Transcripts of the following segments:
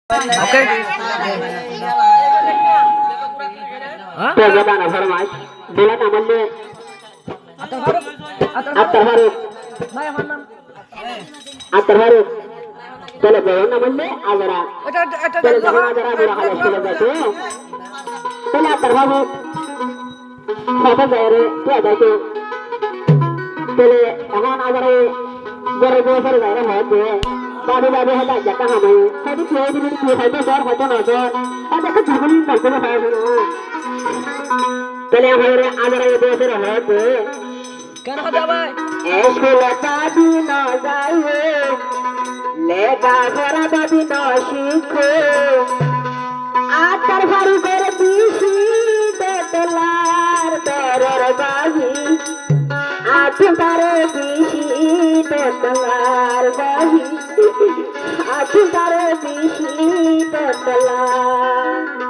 Oke. Bagaimana Farmas? Bila namanya Atar Faruk. Atar Faruk. Maya Hanam. Atar Faruk. Kalau bawa namanya Azara. Eta Kalau bawa Azara berapa sudah betul? Kalau Atar Faruk. Siapa bayar? Tiada tu. Kalau aman Azara berapa bayar hati? Baru hada jaka hamai. Tadi tiada di sini hada sar hada nazar. Ada kejuruan kalau saya sana. Kalau hore Azara itu berapa hati? Kan ada apa? School tadi nazaye, lega gara tadi nashiko. Atar Faruk bisi dolar dolar bahi. Atar bisi dolar bahi. Atar bisi dolar.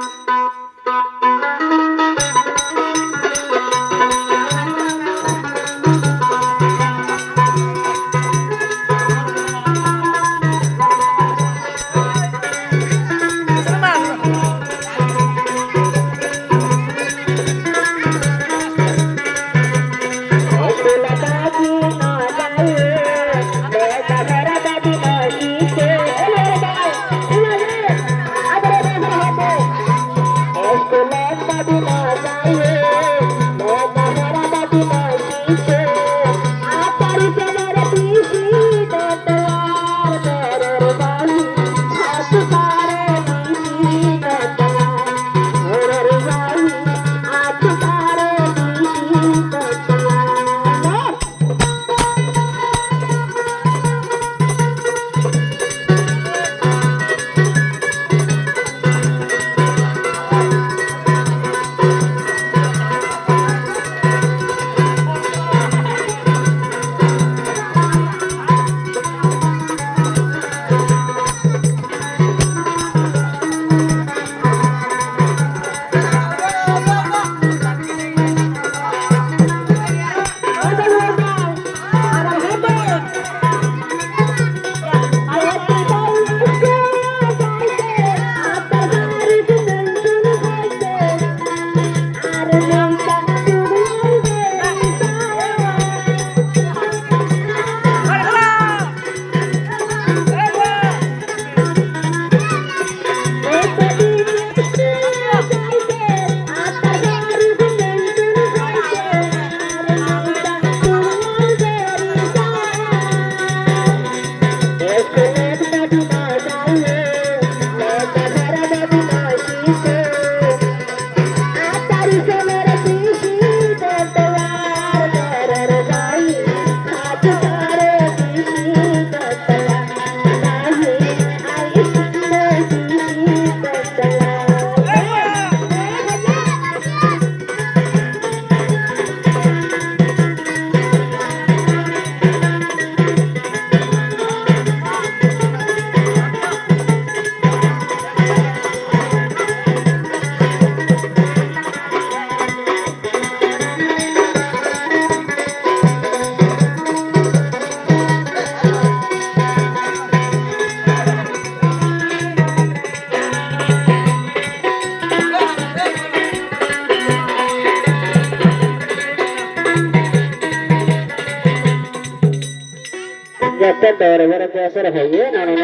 जब तक दौरे मेरे को असर है ये ना ने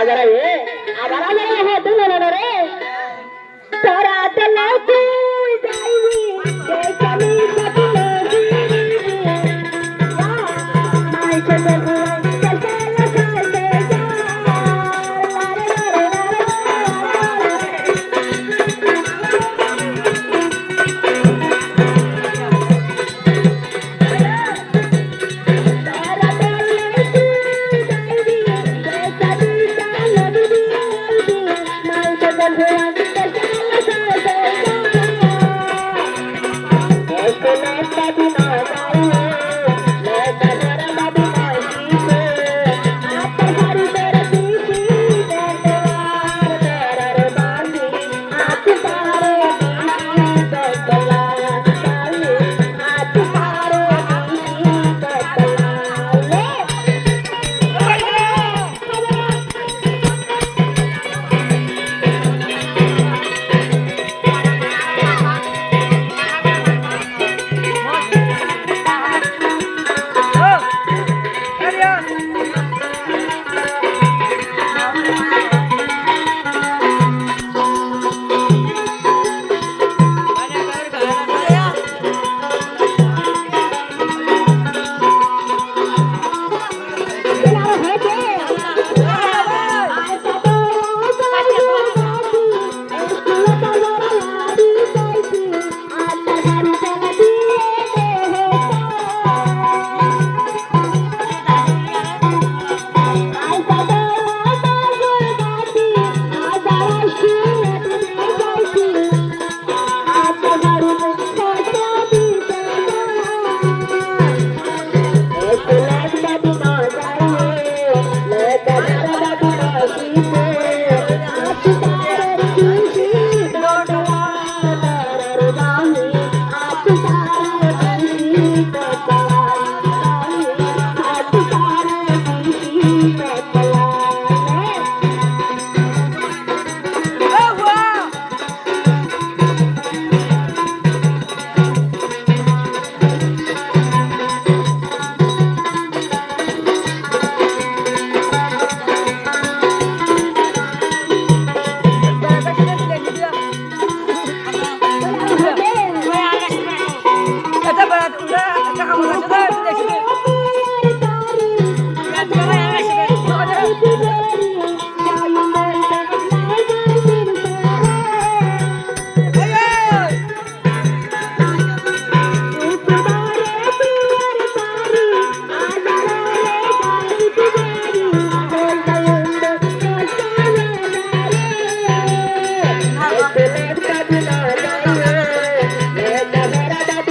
आजरा ये आजरा मेरे है तो ना रे तारा तला तू जाईवी के कमी सपने दी माय चले चलते लखते जा तारा तला तू जाईवी के कमी सपने दी চেহারা